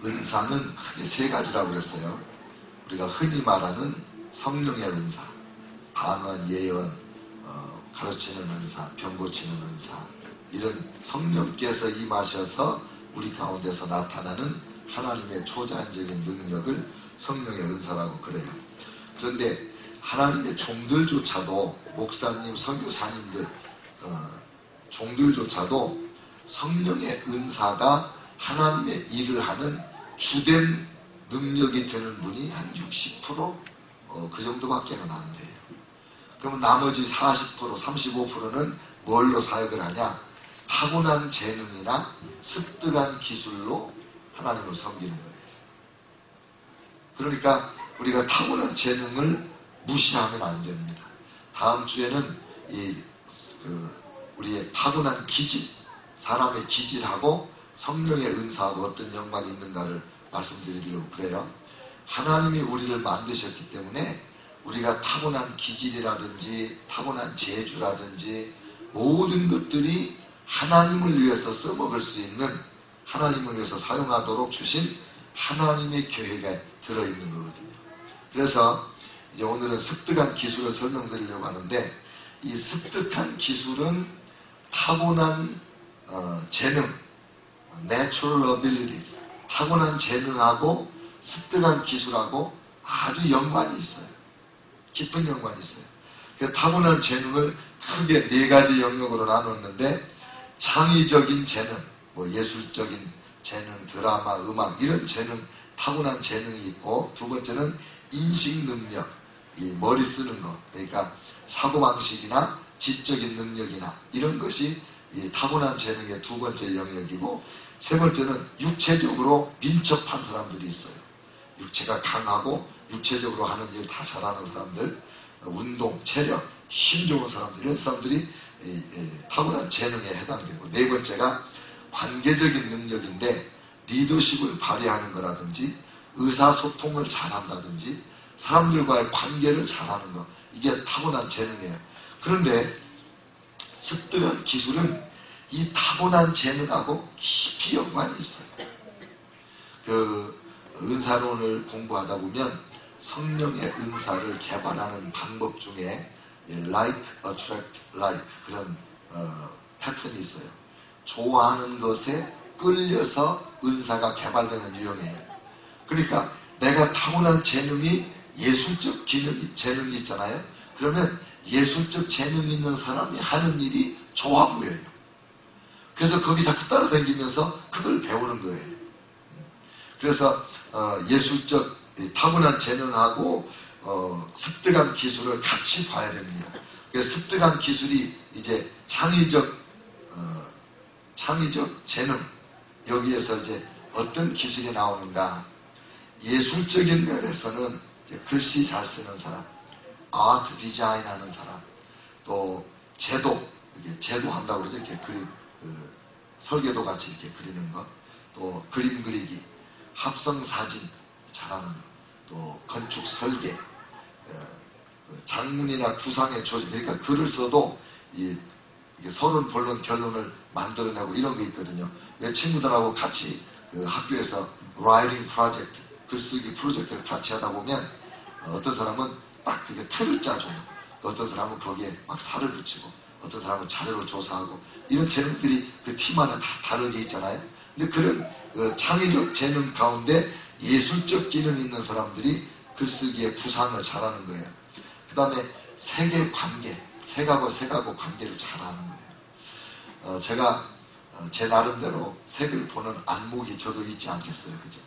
은사는 크게 세 가지라고 그랬어요. 우리가 흔히 말하는 성령의 은사, 방언, 예언, 가르치는 은사, 병 고치는 은사, 이런 성령께서 임하셔서 우리 가운데서 나타나는 하나님의 초자연적인 능력을 성령의 은사라고 그래요. 그런데 하나님의 종들조차도, 목사님, 선교사님들, 종들조차도 성령의 은사가 하나님의 일을 하는 주된 능력이 되는 분이 한 60%? 그 정도밖에는 안 돼요. 그러면 나머지 40%, 35%는 뭘로 사역을 하냐? 타고난 재능이나 습득한 기술로 하나님을 섬기는 거예요. 그러니까 우리가 타고난 재능을 무시하면 안 됩니다. 다음 주에는 우리의 타고난 기질, 사람의 기질하고 성령의 은사하고 어떤 연관이 있는가를 말씀드리려고 그래요. 하나님이 우리를 만드셨기 때문에 우리가 타고난 기질이라든지 타고난 재주라든지 모든 것들이 하나님을 위해서 써먹을 수 있는, 하나님을 위해서 사용하도록 주신 하나님의 계획에 들어있는 거거든요. 그래서 이제 오늘은 습득한 기술을 설명드리려고 하는데, 이 습득한 기술은 타고난 재능, natural abilities, 타고난 재능하고 습득한 기술하고 아주 연관이 있어요. 깊은 연관이 있어요. 타고난 재능을 크게 네 가지 영역으로 나눴는데, 창의적인 재능, 예술적인 재능, 드라마, 음악, 이런 재능, 타고난 재능이 있고, 두 번째는 인식 능력, 이 머리 쓰는 것, 그러니까 사고방식이나 지적인 능력이나 이런 것이 이 타고난 재능의 두 번째 영역이고, 세 번째는 육체적으로 민첩한 사람들이 있어요. 육체가 강하고 육체적으로 하는 일 다 잘하는 사람들, 운동, 체력, 힘 좋은 사람들, 이런 사람들이 타고난 재능에 해당되고, 네 번째가 관계적인 능력인데 리더십을 발휘하는 거라든지 의사소통을 잘한다든지 사람들과의 관계를 잘하는 것, 이게 타고난 재능이에요. 그런데 습득한 기술은 이 타고난 재능하고 깊이 연관이 있어요. 은사론을 공부하다 보면 성령의 은사를 개발하는 방법 중에 like, attract, like 그런 패턴이 있어요. 좋아하는 것에 끌려서 은사가 개발되는 유형이에요. 그러니까 내가 타고난 재능이 예술적 재능이 있잖아요. 그러면 예술적 재능이 있는 사람이 하는 일이 좋아 보여요. 그래서 거기 자꾸 따라다니면서 그걸 배우는 거예요. 그래서 예술적 타고난 재능하고 습득한 기술을 같이 봐야 됩니다. 그래서 습득한 기술이 이제 창의적 재능, 여기에서 이제 어떤 기술이 나오는가? 예술적인 면에서는 글씨 잘 쓰는 사람, 아트 디자인 하는 사람, 또 제도 한다고 그러죠. 이렇게 설계도 같이 이렇게 그리는 것, 또 그림 그리기, 합성 사진 잘하는 것, 또 건축 설계, 장문이나 구상의 조직, 그러니까 글을 써도 이게 서론, 본론, 결론을 만들어내고 이런 게 있거든요. 내 친구들하고 같이 학교에서 라이팅 프로젝트, 글쓰기 프로젝트를 같이 하다 보면 어떤 사람은 딱 그게 틀을 짜줘요. 어떤 사람은 거기에 막 살을 붙이고, 어떤 사람은 자료를 조사하고, 이런 재능들이 그 팀마다 다 다르게 있잖아요. 근데 그런 창의적 재능 가운데 예술적 기능이 있는 사람들이 글쓰기에 구상을 잘하는 거예요. 그 다음에 색의 관계, 색하고 관계를 잘하는 거예요. 제가 제 나름대로 색을 보는 안목이 저도 있지 않겠어요. 그죠?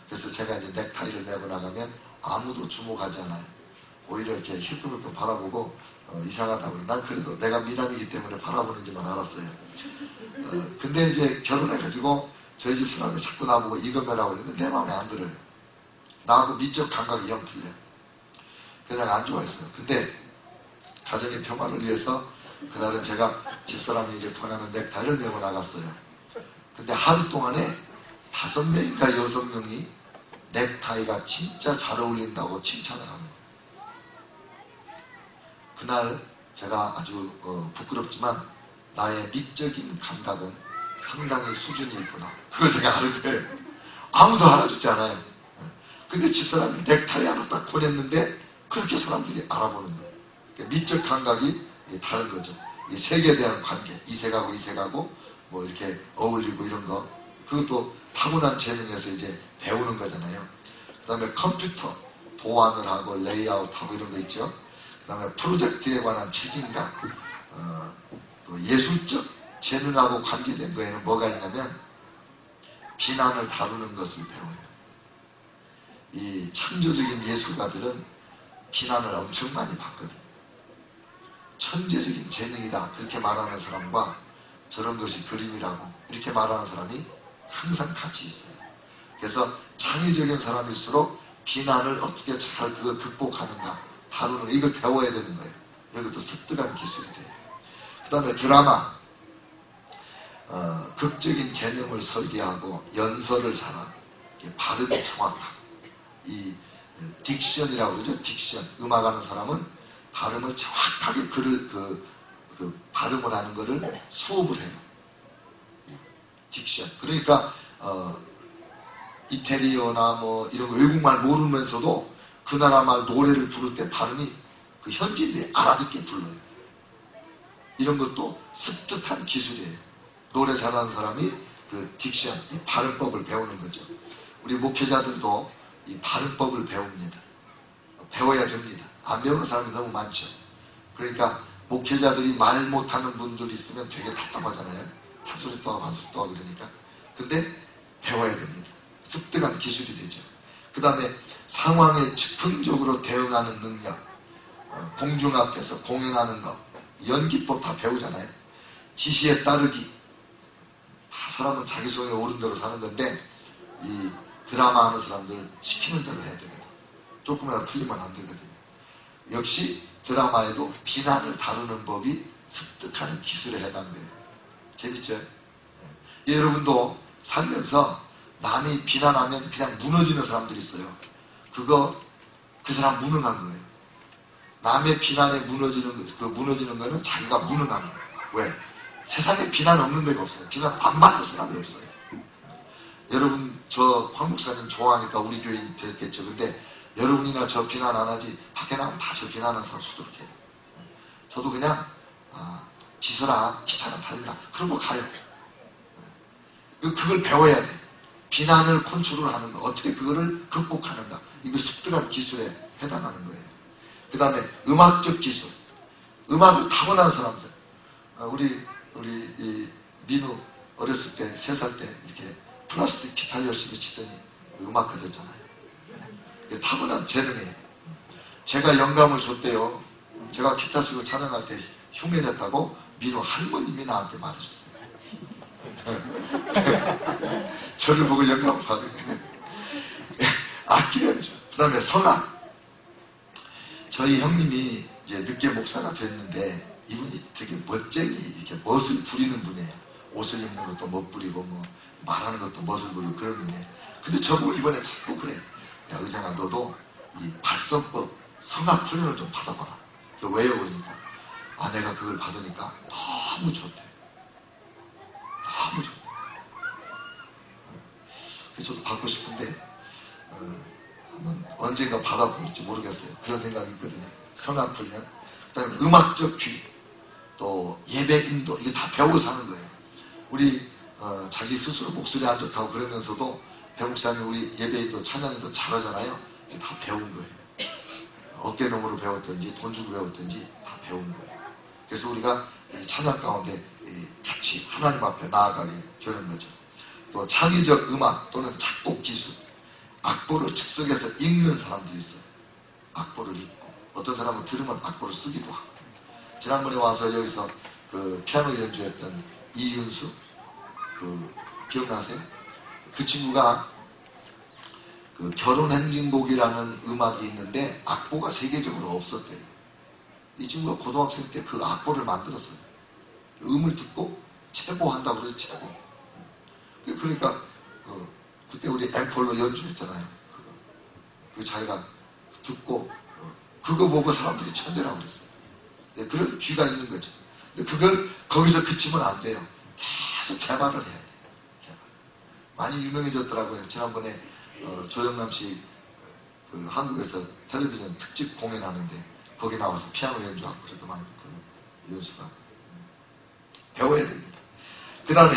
그래서 제가 이제 넥타이를 메고 나가면 아무도 주목하지 않아요. 오히려 이렇게 힐끔힐끔 바라보고 이상하다고. 난 그래도 내가 미남이기 때문에 바라보는지만 알았어요. 근데 이제 결혼해가지고 저희 집 사람이 자꾸 나보고 이거 매라고 그랬는데 내 마음에 안 들어요. 나하고 미적 감각이 영 틀려요. 그냥 안 좋아했어요. 근데 가정의 평화를 위해서 그날은 제가 집사람이 이제 권하는 넥타이를 메고 나갔어요. 근데 하루 동안에 5명인가 6명이 넥타이가 진짜 잘 어울린다고 칭찬을 하는 거예요. 그날 제가 아주 부끄럽지만 나의 미적인 감각은 상당히 수준이 있구나. 그걸 제가 알 거예요. 아무도 알아주지 않아요. 근데 집사람이 넥타이 하나 딱 보냈는데 그렇게 사람들이 알아보는 거예요. 그러니까 미적 감각이 다른 거죠. 이 색에 대한 관계, 이 색하고 이 색하고 뭐 이렇게 어울리고 이런 거, 그것도 타고난 재능에서 이제 배우는 거잖아요. 그 다음에 컴퓨터, 도안을 하고 레이아웃하고 이런 거 있죠. 그 다음에 프로젝트에 관한 책임감, 또 예술적 재능하고 관계된 거에는 뭐가 있냐면 비난을 다루는 것을 배워요. 이 창조적인 예술가들은 비난을 엄청 많이 받거든요. 천재적인 재능이다 그렇게 말하는 사람과 저런 것이 그림이라고 이렇게 말하는 사람이 항상 같이 있어요. 그래서 창의적인 사람일수록 비난을 어떻게 잘 그걸 극복하는가 다루는 거, 이걸 배워야 되는 거예요. 이것도 습득한 기술이 돼요. 그 다음에 드라마, 극적인 개념을 설계하고 연설을 잘하고 발음이 정확하고 이 딕션이라고 그러죠. 딕션, 음악하는 사람은 발음을 정확하게 그 발음을 하는 거를 수업을 해요. 딕션. 그러니까 이태리어나 뭐 이런 거 외국말 모르면서도 그 나라 말 노래를 부를 때 발음이 그 현지인들이 알아듣게 불러요. 이런 것도 습득한 기술이에요. 노래 잘하는 사람이 그 딕션, 이 발음법을 배우는 거죠. 우리 목회자들도 이 발음법을 배웁니다. 배워야 됩니다. 안 배우는 사람이 너무 많죠. 그러니까 목회자들이 말 못하는 분들이 있으면 되게 답답하잖아요. 한 소리 또 하고 한 소리 또 하고 그러니까. 근데 배워야 됩니다. 습득한 기술이 되죠. 그 다음에 상황에 즉흥적으로 대응하는 능력, 공중 앞에서 공연하는 것, 연기법 다 배우잖아요. 지시에 따르기. 다 사람은 자기 손에 오른 대로 사는 건데 이 드라마 하는 사람들 시키는 대로 해야 되거든. 조금이라도 틀리면 안 되거든요. 역시 드라마에도 비난을 다루는 법이 습득하는 기술에 해당돼요. 재밌죠? 여러분도 살면서 남이 비난하면 그냥 무너지는 사람들이 있어요. 그 사람 무능한 거예요. 남의 비난에 무너지는 거는 자기가 무능한 거예요. 왜? 세상에 비난 없는 데가 없어요. 비난 안 받는 사람이 없어요. 여러분, 저 황 목사님 좋아하니까 우리 교인 됐겠죠. 근데 여러분이나 저 비난 안 하지, 밖에 나가면 다 저 비난하는 사람 수두룩해요. 저도 그냥, 지설아, 기차나 타린다. 그러고 가요. 그걸 배워야 돼. 비난을 컨트롤하는 거, 어떻게 그거를 극복하는가. 이거 습득한 기술에 해당하는 거예요. 그 다음에 음악적 기술. 음악을 타고난 사람들. 우리 이 민우 어렸을 때, 3살 때 이렇게 플라스틱 기타 열심히 치더니 음악가 됐잖아요. 타고난 재능이에요. 제가 영감을 줬대요. 제가 기타 치고 찬양할 때 흉내냈다고 민우 할머님이 나한테 말해줬어요. 저를 보고 영감을 받은 거예요. 악기였죠. 그 다음에 성악. 저희 형님이 이제 늦게 목사가 됐는데 이분이 되게 멋쟁이 이렇게 멋을 부리는 분이에요. 옷을 입는 것도 멋 부리고 뭐 말하는 것도 멋을 부리고 그런 분이에요. 근데 저보고 이번에 자꾸 그래. 야, 의장아, 너도 이 발성법 성악 훈련을 좀 받아봐라. 왜요? 그러니까 내가 그걸 받으니까 너무 좋대. 너무 좋대. 저도 받고 싶은데 한번 언젠가 받아볼지 모르겠어요. 그런 생각이 있거든요. 성악 훈련. 그 다음에 음악적 귀, 또 예배 인도, 이게 다 배워서 하는 거예요. 우리 자기 스스로 목소리 안 좋다고 그러면서도 배목사님 우리 예배인도 찬양인도 잘하잖아요. 이게 다 배운 거예요. 어깨너머로 배웠든지 돈 주고 배웠든지 다 배운 거예요. 그래서 우리가 찬양 가운데 같이 하나님 앞에 나아가게 되는 거죠. 또 창의적 음악 또는 작곡 기술, 악보를 즉석에서 읽는 사람들이 있어요. 악보를 읽고 어떤 사람은 들으면 악보를 쓰기도 하고. 지난번에 와서 여기서 그 피아노 연주했던 이윤수 기억나세요? 그 친구가 그 결혼행진곡이라는 음악이 있는데 악보가 세계적으로 없었대요. 이 친구가 고등학생 때 그 악보를 만들었어요. 음을 듣고 체보한다고 그래서 체보. 그러니까 그때 우리 앰플로 연주했잖아요. 그 자기가 듣고 그거 보고 사람들이 천재라고 그랬어요. 네, 그런 귀가 있는 거죠. 근데 그걸 거기서 그치면 안 돼요. 계속 개발을 해야 돼요. 개발. 많이 유명해졌더라고요. 지난번에 조영남 씨 그 한국에서 텔레비전 특집 공연하는데 거기 나와서 피아노 연주하고 그러더만 그 연수가 배워야 됩니다. 그 다음에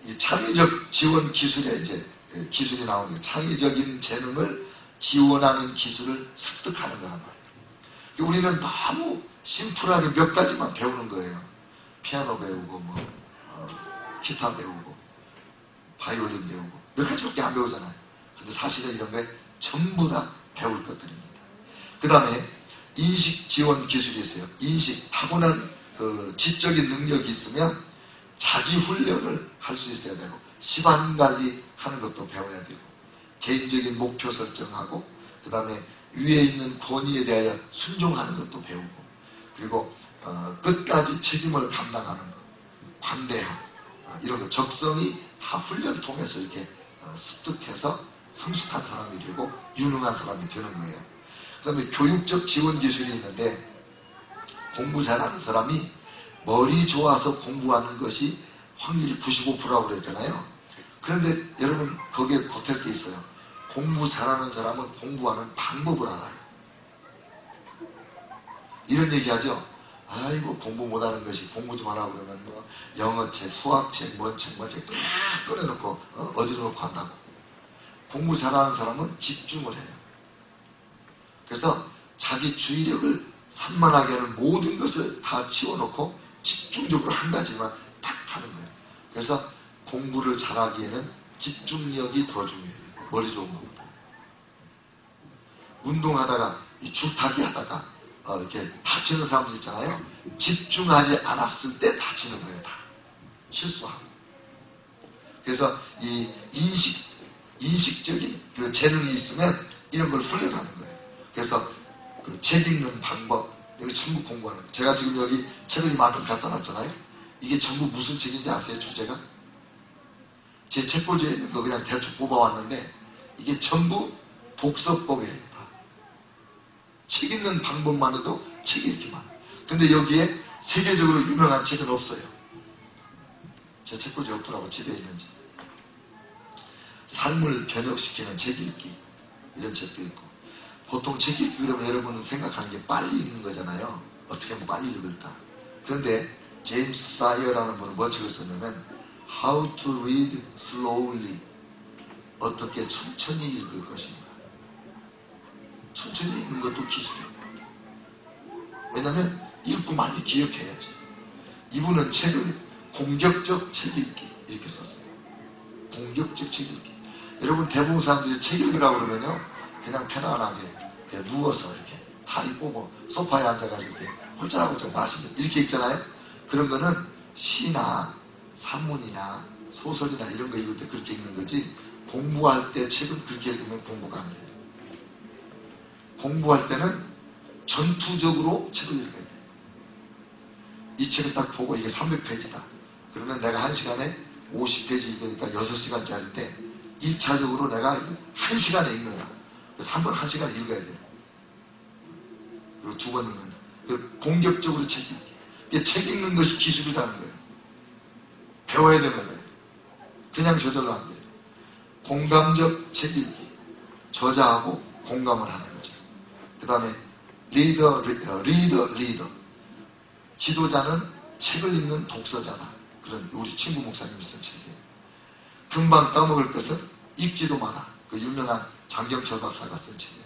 이 창의적 지원 기술에 이제 기술이 나오는 게 창의적인 재능을 지원하는 기술을 습득하는 거란 말이에요. 우리는 너무 심플하게 몇 가지만 배우는 거예요. 피아노 배우고 기타 배우고 바이올린 배우고 몇 가지밖에 안 배우잖아요. 근데 사실은 이런 게 전부 다 배울 것들입니다. 그 다음에 인식 지원 기술이 있어요. 인식, 타고난 그 지적인 능력이 있으면 자기 훈련을 할 수 있어야 되고 시간 관리하는 것도 배워야 되고 개인적인 목표 설정하고 그 다음에 위에 있는 권위에 대하여 순종하는 것도 배우고 그리고 끝까지 책임을 감당하는 것, 관대함 이런 것, 적성이 다 훈련을 통해서 이렇게 습득해서 성숙한 사람이 되고 유능한 사람이 되는 거예요. 그 다음에 교육적 지원 기술이 있는데 공부 잘하는 사람이 머리 좋아서 공부하는 것이 확률이 95%라고 그랬잖아요. 그런데 여러분 거기에 보탤 게 있어요. 공부 잘하는 사람은 공부하는 방법을 알아요. 이런 얘기하죠. 아이고 공부 못하는 것이 공부 좀 하라고 그러면 뭐 영어책, 수학책, 뭔책 다 꺼내놓고 어지러놓고 한다고. 공부 잘하는 사람은 집중을 해요. 그래서 자기 주의력을 산만하게 하는 모든 것을 다 치워놓고 집중적으로 한 가지만 딱 하는 거예요. 그래서 공부를 잘하기에는 집중력이 더 중요해요. 머리 좋은 것보다. 운동하다가 이 줄타기 하다가 이렇게 다치는 사람들 있잖아요. 집중하지 않았을 때 다치는 거예요. 다 실수하고. 그래서 이 인식적인 그 재능이 있으면 이런 걸 훈련하는 거예요. 그래서 그 책 읽는 방법 여기 전부 공부하는 거예요. 제가 지금 여기 책을 이만큼 갖다 놨잖아요. 이게 전부 무슨 책인지 아세요? 주제가? 제 책꽂이에 있는 거 그냥 대충 뽑아왔는데 이게 전부 독서법이에요. 책 읽는 방법만 해도 책이 이렇게 많아요. 근데 여기에 세계적으로 유명한 책은 없어요. 제 책꽂이 없더라고 집에 있는지. 삶을 변혁시키는 책 읽기 이런 책도 있고 보통 책 읽기 그러면 여러분은 생각하는 게 빨리 읽는 거잖아요. 어떻게 하면 빨리 읽을까? 그런데 제임스 사이어라는 분은 뭔 책을 썼냐면 How to read slowly 어떻게 천천히 읽을 것인가. 천천히 읽는 것도 기술이에요. 왜냐하면 읽고 많이 기억해야지. 이분은 책을 공격적 책 읽기 이렇게 썼어요. 공격적 책 읽기. 여러분 대부분 사람들이 책 읽으라고 그러면요 그냥 편안하게 그냥 누워서 이렇게 다리 꼬고 소파에 앉아가지고 이렇게 홀짝홀짝 마시면 이렇게 읽잖아요. 그런 거는 시나 산문이나 소설이나 이런 거 읽을 때 그렇게 읽는 거지 공부할 때 책은 그렇게 읽으면 공부가 안 돼요. 공부할 때는 전투적으로 책을 읽어야 돼요. 이 책을 딱 보고 이게 300페이지다. 그러면 내가 1시간에 50페이지 읽으니까 6시간짜리인데 1차적으로 내가 1시간에 읽는다. 그래서 한 번 1시간에 읽어야 돼요. 그리고 2번 읽는다. 그리고 공격적으로 책 읽기. 이게 책 읽는 것이 기술이라는 거예요. 배워야 되는 거예요. 그냥 저절로 안 돼요. 공감적 책 읽기. 저자하고 공감을 하는 거죠. 그 다음에 리더. 지도자는 책을 읽는 독서자다. 그런 우리 친구 목사님이 쓴 책이에요. 금방 까먹을 것은 읽지도 마라. 그 유명한 장경철 박사가 쓴 책이에요.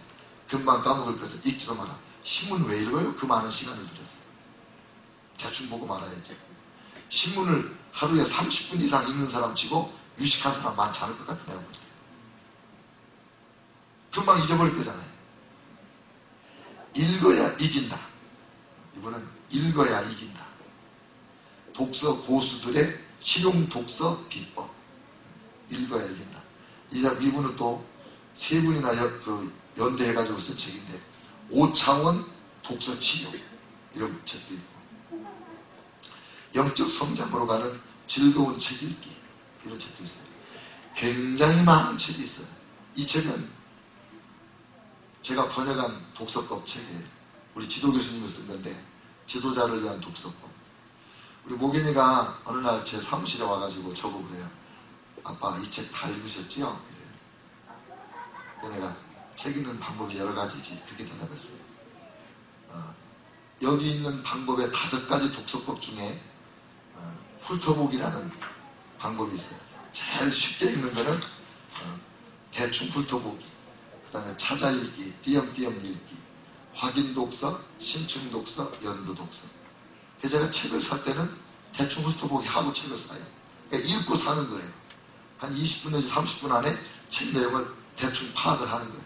금방 까먹을 것은 읽지도 마라. 신문 왜 읽어요? 그 많은 시간을 들여서. 대충 보고 말아야지. 신문을 하루에 30분 이상 읽는 사람 치고 유식한 사람 많지 않을 것 같은 내용을. 금방 잊어버릴 거잖아요. 읽어야 이긴다. 이번은 읽어야 이긴다. 독서 고수들의 실용 독서 비법. 읽어야 이긴다. 이분은 또 세 분이나 연대해가지고 쓴 책인데 5차원 독서 치료 이런 책도 있고 영적 성장으로 가는 즐거운 책 읽기 이런 책도 있어요. 굉장히 많은 책이 있어요. 이 책은 제가 번역한 독서법 책이에요. 우리 지도 교수님이 쓴 건데 지도자를 위한 독서법. 우리 모견이가 어느 날 제 사무실에 와가지고 저보고 그래요. 아빠 이 책 다 읽으셨지요? 내가 책 읽는 방법이 여러 가지지. 그렇게 대답했어요. 여기 있는 방법의 5가지 독서법 중에 훑어보기라는 방법이 있어요. 제일 쉽게 읽는 거는 대충 훑어보기, 그 다음에 찾아 읽기, 띄엄띄엄 읽기, 확인 독서, 심층 독서, 연구 독서. 제가 책을 살 때는 대충 훑어보기 하고 책을 사요. 그러니까 읽고 사는 거예요. 한 20분 내지 30분 안에 책 내용을 대충 파악을 하는 거예요.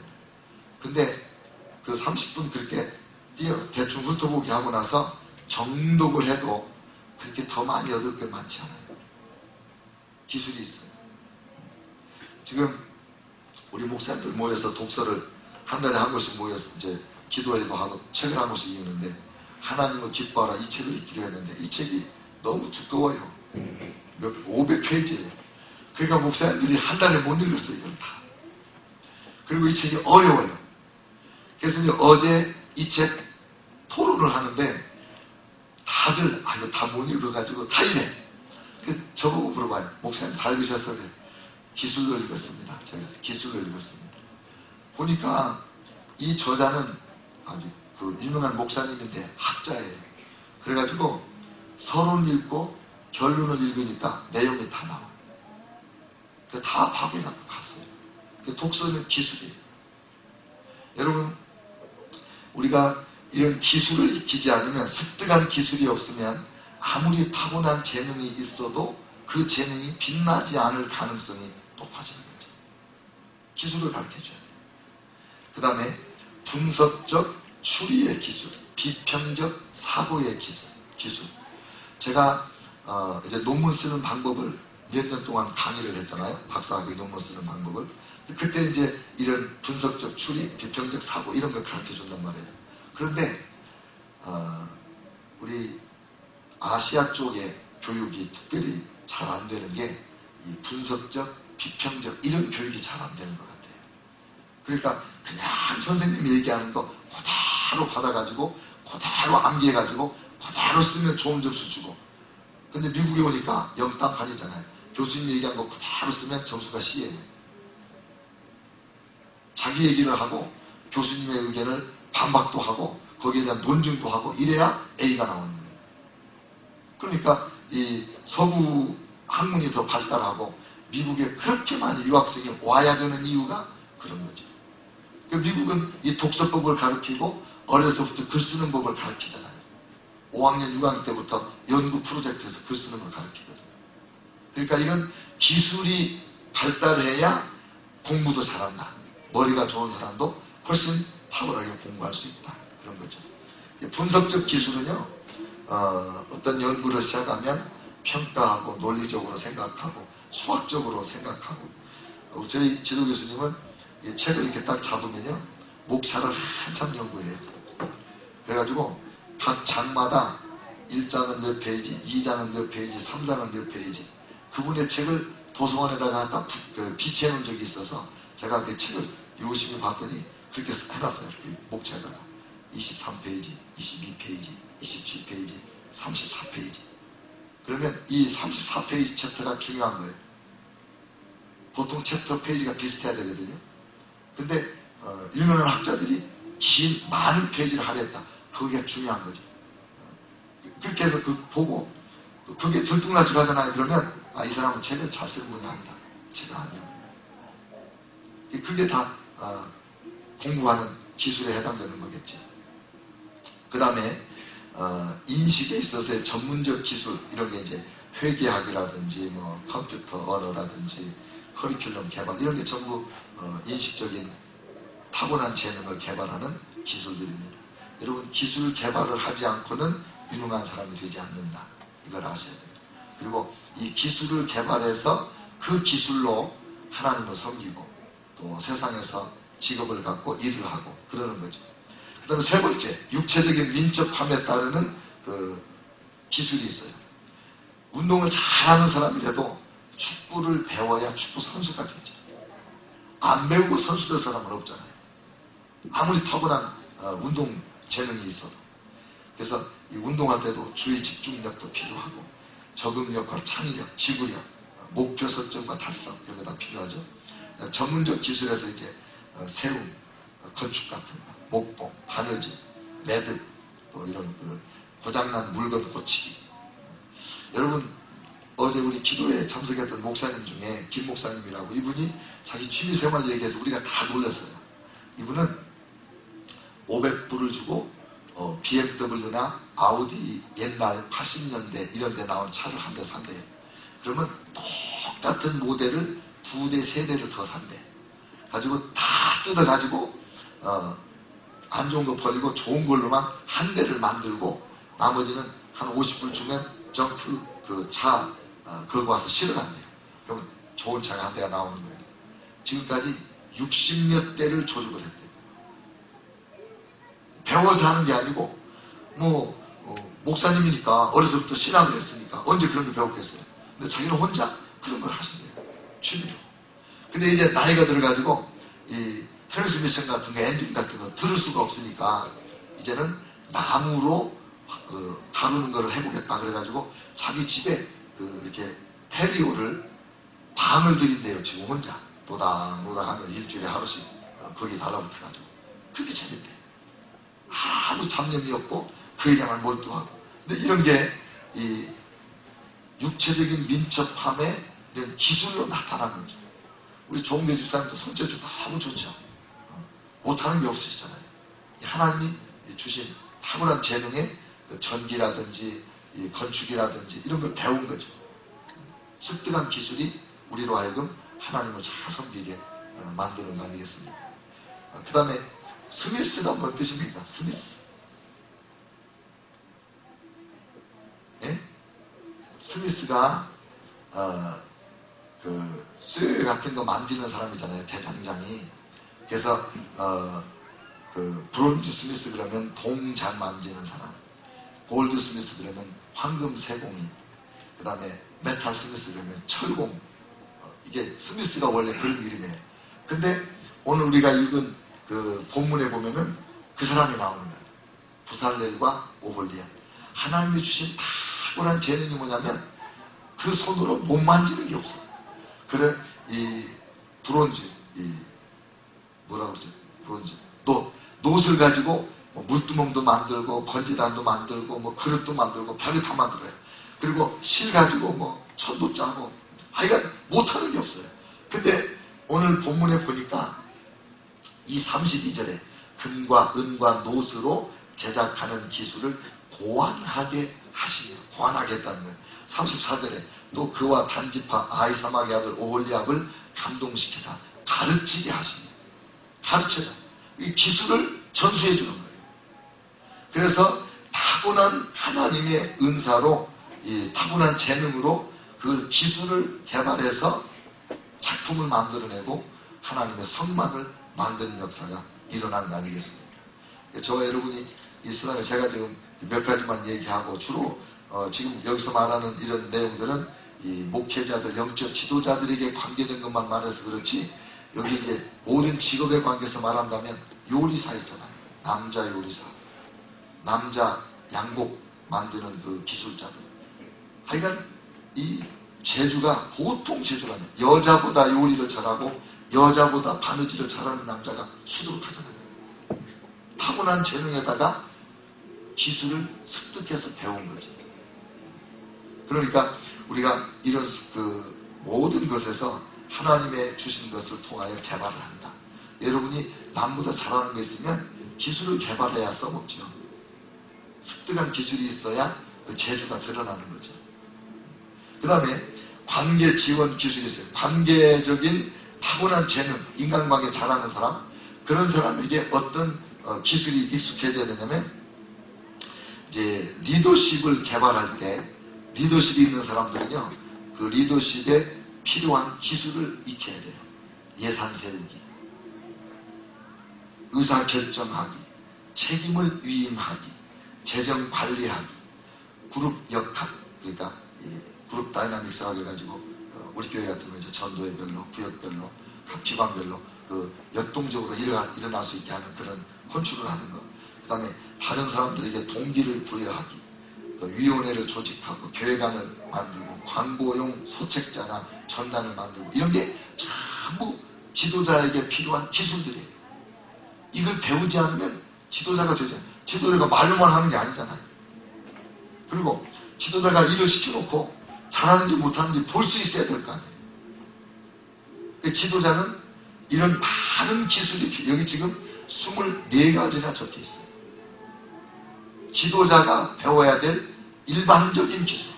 근데 그 30분 그렇게 대충 훑어보기 하고 나서 정독을 해도 그렇게 더 많이 얻을 게 많지 않아요. 기술이 있어요. 지금 우리 목사님들 모여서 독서를 한 달에 한 권씩 모여서 이제 기도회도 하고 책을 한 권씩 읽는데, 하나님을 기뻐하라 이 책을 읽기로 했는데 이 책이 너무 두꺼워요. 500페이지예요. 그러니까 목사님들이 한 달에 못 읽었어요. 이건 다. 그리고 이 책이 어려워요. 그래서 이제 어제 이 책 토론을 하는데 다들 이거 다 못 읽어가지고 다 이래. 저보고 물어봐요. 목사님 다 읽으셨어요? 그래. 기술로 읽었습니다. 제가 기술로 읽었습니다. 보니까 이 저자는 아주 그 유명한 목사님인데 학자예요. 그래가지고 서론 읽고 결론을 읽으니까 내용이 다 나와요. 다 파괴하고 갔어요. 독서는 기술이에요. 여러분, 우리가 이런 기술을 익히지 않으면, 습득한 기술이 없으면 아무리 타고난 재능이 있어도 그 재능이 빛나지 않을 가능성이 높아지는 거죠. 기술을 가르쳐줘야 돼요. 그 다음에 분석적 추리의 기술, 비평적 사고의 기술. 제가 이제 논문 쓰는 방법을 몇 년 동안 강의를 했잖아요. 박사학위 논문 쓰는 방법을. 그때 이제 이런 분석적 추리, 비평적 사고 이런 걸 가르쳐 준단 말이에요. 그런데 우리 아시아 쪽의 교육이 특별히 잘 안 되는 게 이 분석적, 비평적 이런 교육이 잘 안 되는 것 같아요. 그러니까 그냥 선생님이 얘기하는 거 그대로 받아가지고 그대로 암기해가지고 그대로 쓰면 좋은 점수 주고, 근데 미국에 오니까 영딴판이잖아요. 교수님 얘기한 거 그대로 쓰면 점수가 C예요. 자기 얘기를 하고 교수님의 의견을 반박도 하고 거기에 대한 논증도 하고 이래야 A가 나오는 거예요. 그러니까 이 서구 학문이 더 발달하고 미국에 그렇게 많이 유학생이 와야 되는 이유가 그런 거죠. 미국은 이 독서법을 가르치고 어려서부터 글 쓰는 법을 가르치잖아요. 5학년, 6학년 때부터 연구 프로젝트에서 글 쓰는 걸 가르치거든요. 그러니까 이런 기술이 발달해야 공부도 잘한다. 머리가 좋은 사람도 훨씬 탁월하게 공부할 수 있다. 그런 거죠. 분석적 기술은요, 어떤 연구를 시작하면 평가하고 논리적으로 생각하고 수학적으로 생각하고, 저희 지도 교수님은 이 책을 이렇게 딱 잡으면요, 목차를 한참 연구해요. 그래가지고 각 장마다 1장은 몇 페이지, 2장은 몇 페이지, 3장은 몇 페이지, 그분의 책을 도서관에다가 딱 비치해 놓은 적이 있어서 제가 그 책을 유심히 봤더니 그렇게 해놨어요. 목차에다가 23페이지, 22페이지, 27페이지, 34페이지. 그러면 이 34페이지 챕터가 중요한 거예요. 보통 챕터 페이지가 비슷해야 되거든요. 근데 유명한 학자들이 긴 많은 페이지를 하랬다. 그게 중요한 거죠. 그렇게 해서 보고 그게 들뚱날쭉하잖아요. 그러면 이 사람은 책을 잘 쓰는 분이 아니다. 책은 아니야. 그게 다 공부하는 기술에 해당되는 거겠죠. 그 다음에 인식에 있어서의 전문적 기술, 이런 게 이제 회계학이라든지 뭐 컴퓨터 언어라든지 커리큘럼 개발, 이런 게 전부 인식적인 타고난 재능을 개발하는 기술들입니다. 여러분, 기술 개발을 하지 않고는 유능한 사람이 되지 않는다. 이걸 아셔야 돼요. 그리고 이 기술을 개발해서 그 기술로 하나님을 섬기고 또 세상에서 직업을 갖고 일을 하고 그러는 거죠. 그 다음에 세 번째, 육체적인 민첩함에 따르는 그 기술이 있어요. 운동을 잘하는 사람이라도 축구를 배워야 축구 선수가 되죠. 안 배우고 선수 될 사람은 없잖아요. 아무리 타고난 운동 재능이 있어도. 그래서 이 운동할 때도 주의 집중력도 필요하고 적응력과 창의력, 지구력, 목표 설정과 달성 이런 거 다 필요하죠. 전문적 기술에서 이제 세움, 건축 같은 거, 목공, 바느질, 매듭, 또 이런 고장난 물건 고치기. 여러분 어제 우리 기도에 참석했던 목사님 중에 김 목사님이라고, 이분이 자기 취미생활 얘기해서 우리가 다 놀랐어요. 이분은 500불을 주고 BMW나 아우디 옛날 80년대 이런 데 나온 차를 한 대 산대요. 그러면 똑같은 모델을 2대, 3대를 더 산대. 가지고 다 뜯어가지고 안 좋은 거 버리고 좋은 걸로만 한 대를 만들고 나머지는 한 50불 주면 그 차 걸고 와서 실어간대요. 그러면 좋은 차가 한 대가 나오는 거예요. 지금까지 60몇 대를 조립을 했대요. 배워서 하는 게 아니고 목사님이니까 어려서부터 신앙을 했으니까 언제 그런 거 배웠겠어요. 근데 자기는 혼자 그런 걸 하신대요. 취미로. 근데 이제 나이가 들어가지고 이 트랜스미션 같은 거, 엔진 같은 거 들을 수가 없으니까 이제는 나무로 다루는 거를 해보겠다 그래가지고 자기 집에 이렇게 페리오를 방을 들인대요. 지금 혼자 노닥노닥 하면 일주일에 하루씩 거기 달라붙어가지고 그렇게 재밌대. 아무 잡념이 없고 그 일에만 몰두하고. 근데 이런 게 이 육체적인 민첩함의 이런 기술로 나타난 거죠. 우리 종대 집사님도 손재주 너무 좋죠. 못하는 게 없으시잖아요. 하나님이 주신 탁월한 재능에 전기라든지 건축이라든지 이런 걸 배운 거죠. 습득한 기술이 우리로 하여금 하나님을 잘 섬기게 만드는 거 아니겠습니까? 그 다음에 스미스가 뭔 뜻입니까? 스미스. 예? 스미스가 쇠 같은 거 만지는 사람이잖아요. 대장장이. 그래서 브론즈 스미스 그러면 동장 만지는 사람, 골드 스미스 그러면 황금 세공인, 그 다음에 메탈 스미스 그러면 철공. 이게 스미스가 원래 그런 이름이에요. 근데 오늘 우리가 읽은 그 본문에 보면은 그 사람이 나오는 거예요. 부살렐과 오홀리아. 하나님이 주신 탁월한 재능이 뭐냐면 그 손으로 못 만지는 게 없어요. 그래 이 브론즈, 뭐라 그러죠? 브론즈. 놋을 가지고 물두멍도 만들고 건지단도 만들고 그릇도 만들고 별을 다 만들어요. 그리고 실 가지고 천도 짜고 하여간 못하는 게 없어요. 근데 오늘 본문에 보니까 이 32절에 금과 은과 놋으로 제작하는 기술을 고안하게 하시며, 고안하게 했다는 거예요. 34절에 또 그와 단지파 아히사막의 아들 오홀리압을 감동시키사 가르치게 하시며, 가르쳐요. 이 기술을 전수해 주는 거예요. 그래서 타고난 하나님의 은사로, 이 타고난 재능으로 그 기술을 개발해서 작품을 만들어내고 하나님의 성만을 만드는 역사가 일어나는 거 아니겠습니까? 저와 여러분이 이 세상에 제가 지금 몇 가지만 얘기하고 주로 지금 여기서 말하는 이런 내용들은 이 목회자들, 영적 지도자들에게 관계된 것만 말해서 그렇지, 여기 이제 모든 직업에 관계해서 말한다면 요리사 있잖아요. 남자 요리사, 남자 양복 만드는 그 기술자들. 하여간 이 재주가 보통 재주가 아니에요. 여자보다 요리를 잘하고 여자보다 바느질을 잘하는 남자가 수두룩하잖아요. 타고난 재능에다가 기술을 습득해서 배운 거죠. 그러니까 우리가 이런 모든 것에서 하나님의 주신 것을 통하여 개발을 한다. 여러분이 남보다 잘하는 거 있으면 기술을 개발해야 써먹죠. 습득한 기술이 있어야 그 재주가 드러나는 거죠. 그 다음에 관계 지원 기술이 있어요. 관계적인 타고난 재능, 인간관계 잘하는 사람, 그런 사람에게 어떤 기술이 익숙해져야 되냐면, 이제 리더십을 개발할 때 리더십이 있는 사람들은요, 그 리더십에 필요한 기술을 익혀야 돼요. 예산 세우기, 의사 결정하기, 책임을 위임하기, 재정 관리하기, 그룹 역학, 그러니까 그룹 다이나믹스 하게 가지고 우리 교회 같은 경우 이제 전도회별로, 구역별로, 각 기관별로 역동적으로 일어날 수 있게 하는 그런 컨트롤을 하는 것. 그 다음에 다른 사람들에게 동기를 부여하기, 또 위원회를 조직하고 교회관을 만들고 광고용 소책자나 전단을 만들고 이런 게 전부 지도자에게 필요한 기술들이에요. 이걸 배우지 않으면 지도자가 되지 않아요. 지도자가 말로만 하는 게 아니잖아요. 그리고 지도자가 일을 시켜놓고 잘하는지 못하는지 볼 수 있어야 될 거 아니에요. 지도자는 이런 많은 기술이 여기 지금 24가지나 적혀 있어요. 지도자가 배워야 될 일반적인 기술.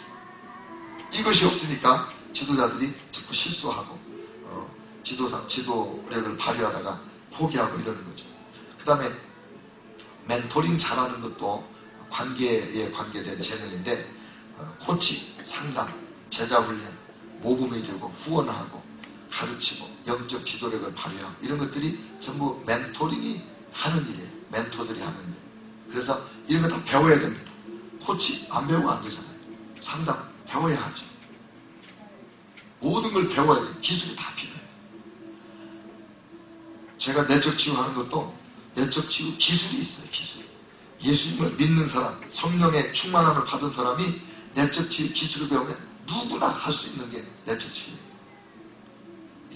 이것이 없으니까 지도자들이 자꾸 실수하고 지도력을 발휘하다가 포기하고 이러는 거죠. 그 다음에 멘토링 잘하는 것도 관계에 관계된 재능인데 코치, 상담, 제자훈련, 모범이 되고 후원하고 가르치고 영적 지도력을 발휘하고 이런 것들이 전부 멘토링이 하는 일이에요. 멘토들이 하는 일. 그래서 이런 거 다 배워야 됩니다. 코치 안 배우면 안 되잖아요. 상담 배워야 하죠. 모든 걸 배워야 돼요. 기술이 다 필요해요. 제가 내적 치유하는 것도 내적 치유 기술이 있어요. 기술. 예수님을 믿는 사람, 성령의 충만함을 받은 사람이 내적 치유 기술을 배우면 누구나 할 수 있는 게 내적 치유예요.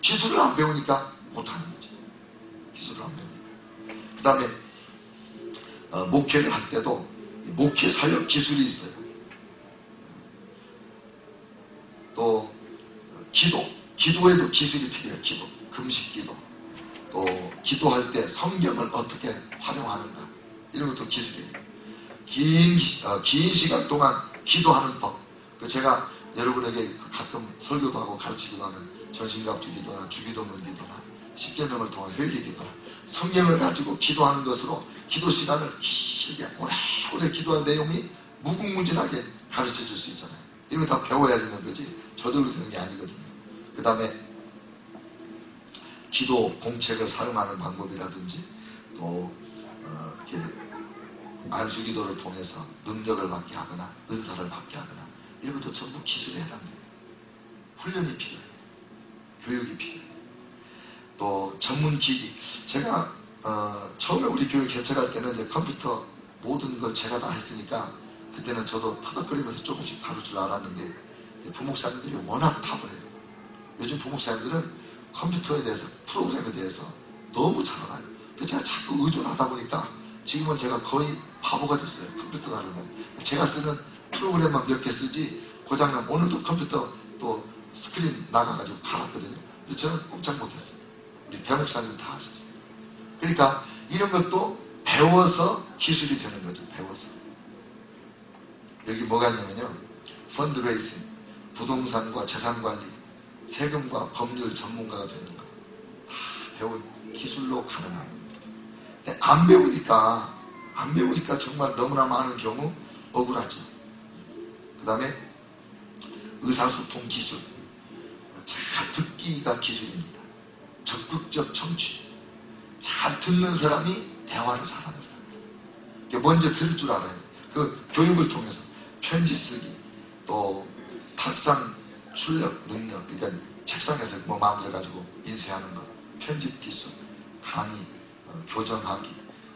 기술을 안 배우니까 못하는 거죠. 기술을 안 배우니까. 그 다음에 목회를 할 때도 목회 사역 기술이 있어요. 또 기도에도 기술이 필요해요. 기도, 금식 기도. 또 기도할 때 성경을 어떻게 활용하는가 이런 것도 기술이에요. 긴 시간 동안 기도하는 법. 제가 여러분에게 가끔 설교도 하고 가르치기도 하는 전신갑주 기도나 주기도문 기도나 십계명을 통한 회개 기도나 성경을 가지고 기도하는 것으로 기도 시간을 길게 오래 기도한 내용이 무궁무진하게 가르쳐 줄 수 있잖아요. 이런 거 다 배워야 되는 거지 저절로 되는 게 아니거든요. 그 다음에 기도 공책을 사용하는 방법이라든지 또 이렇게 안수기도를 통해서 능력을 받게 하거나 은사를 받게 하거나 이런 것도 전부 기술에 해당돼요. 훈련이 필요해요. 교육이 필요해요. 또 전문기기. 제가 처음에 우리 교회 개척할 때는 이제 컴퓨터 모든 걸 제가 다 했으니까 그때는 저도 터덕거리면서 조금씩 다룰 줄 알았는데 부목사님들이 워낙 탑을 해요. 요즘 부목사님들은 컴퓨터에 대해서 프로그램에 대해서 너무 잘 알아요. 그래서 제가 자꾸 의존하다 보니까 지금은 제가 거의 바보가 됐어요. 컴퓨터 다루면 제가 쓰는 프로그램만 몇 개 쓰지 고장나면 오늘도 컴퓨터 또 스크린 나가가지고 갈았거든요. 근데 저는 꼼짝 못했어요. 우리 배목사님 다 하셨어요. 그러니까 이런 것도 배워서 기술이 되는 거죠. 배워서. 여기 뭐가 있냐면요. 펀드레이싱, 부동산과 재산관리, 세금과 법률 전문가가 되는 거. 다 배운 기술로 가능한 겁니다. 근데 안 배우니까 정말 너무나 많은 경우 억울하죠. 그 다음에 의사소통 기술. 잘 듣기가 기술입니다. 적극적 청취. 잘 듣는 사람이 대화를 잘하는 사람. 먼저 들을 줄 알아야 돼요. 그 교육을 통해서 편지 쓰기, 또 탁상 출력 능력, 그러니까 책상에서 뭐 만들어가지고 인쇄하는 것, 편집 기술, 강의, 교정하기,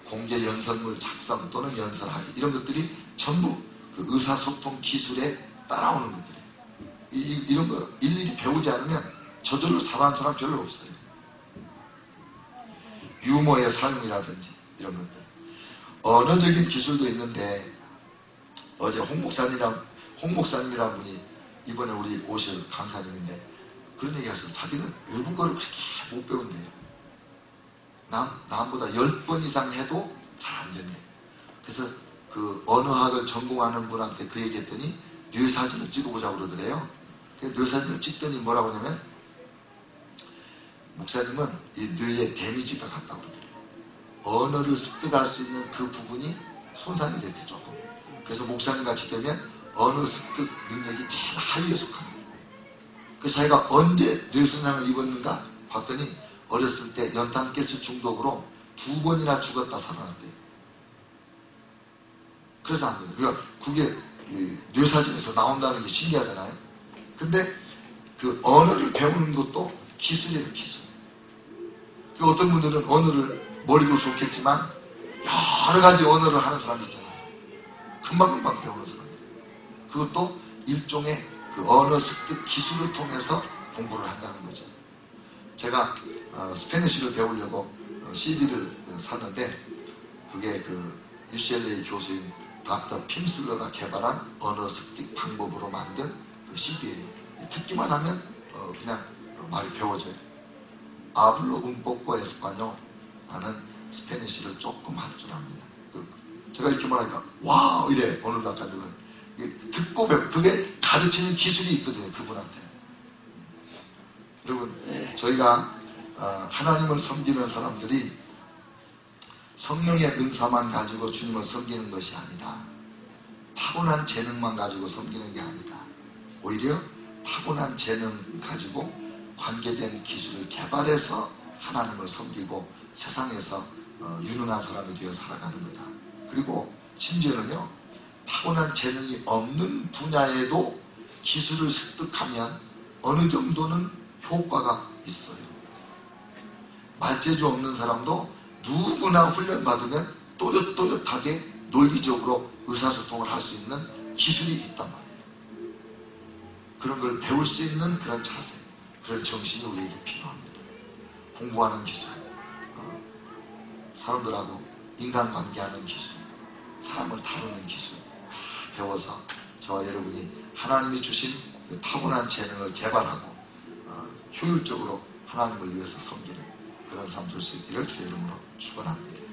공개 연설물 작성 또는 연설하기 이런 것들이 전부 그 의사소통 기술에 따라오는 것들이에요. 이런 거 일일이 배우지 않으면 저절로 잘하는 사람 별로 없어요. 유머의 사용이라든지 이런 것들. 언어적인 기술도 있는데 어제 홍 목사님이란 분이 이번에 우리 오실 강사님인데 그런 얘기 하셨어요. 자기는 외국어를 그렇게 못 배운대요. 남보다 10번 이상 해도 잘 안 된대요. 그래서 그 언어학을 전공하는 분한테 그 얘기 했더니 뇌사진을 찍어보자고 그러더래요. 뇌사진을 찍더니 뭐라고 하냐면 목사님은 이 뇌에 데미지가 갔다고 그러더래요. 언어를 습득할 수 있는 그 부분이 손상이 됐대 조금. 그래서 목사님 같이 되면 언어 습득 능력이 제일 하위에 속합니다. 그래서 자기가 언제 뇌손상을 입었는가 봤더니 어렸을 때 연탄가스 중독으로 2번이나 죽었다 살아났대요. 그래서 안 돼요. 그러니까 그게 뇌사진에서 나온다는 게 신기하잖아요. 근데 그 언어를 배우는 것도 기술이에요, 기술. 어떤 분들은 언어를 머리도 좋겠지만 여러 가지 언어를 하는 사람이 있잖아요. 금방금방 배우는 사람이. 그것도 일종의 그 언어 습득 기술을 통해서 공부를 한다는 거죠. 제가 스페니쉬를 배우려고 CD를 샀는데 그게 그 UCLA 교수인 닥터 핌슬러가 개발한 언어 습득 방법으로 만든 그 CD예요. 듣기만 하면 그냥 말이 배워져요. 아블로 un poco español, 나는 스페니쉬를 조금 할 줄 압니다. 제가 이렇게 말하니까 와 이래. 오늘 닭가족은 듣고 배워. 그게 가르치는 기술이 있거든요. 그분한테. 여러분, 저희가 하나님을 섬기는 사람들이 성령의 은사만 가지고 주님을 섬기는 것이 아니다. 타고난 재능만 가지고 섬기는 게 아니다. 오히려 타고난 재능 가지고 관계된 기술을 개발해서 하나님을 섬기고 세상에서 유능한 사람이 되어 살아가는 거다. 그리고 심지어는요, 타고난 재능이 없는 분야에도 기술을 습득하면 어느 정도는 효과가 있어요. 말재주 없는 사람도 누구나 훈련받으면 또렷또렷하게 논리적으로 의사소통을 할 수 있는 기술이 있단 말이에요. 그런 걸 배울 수 있는 그런 자세, 그런 정신이 우리에게 필요합니다. 공부하는 기술, 사람들하고 인간관계하는 기술, 사람을 다루는 기술 배워서 저와 여러분이 하나님이 주신 그 타고난 재능을 개발하고 효율적으로 하나님을 위해서 섬기는 그런 삶 될 수 있기를 주의 이름으로 축원합니다.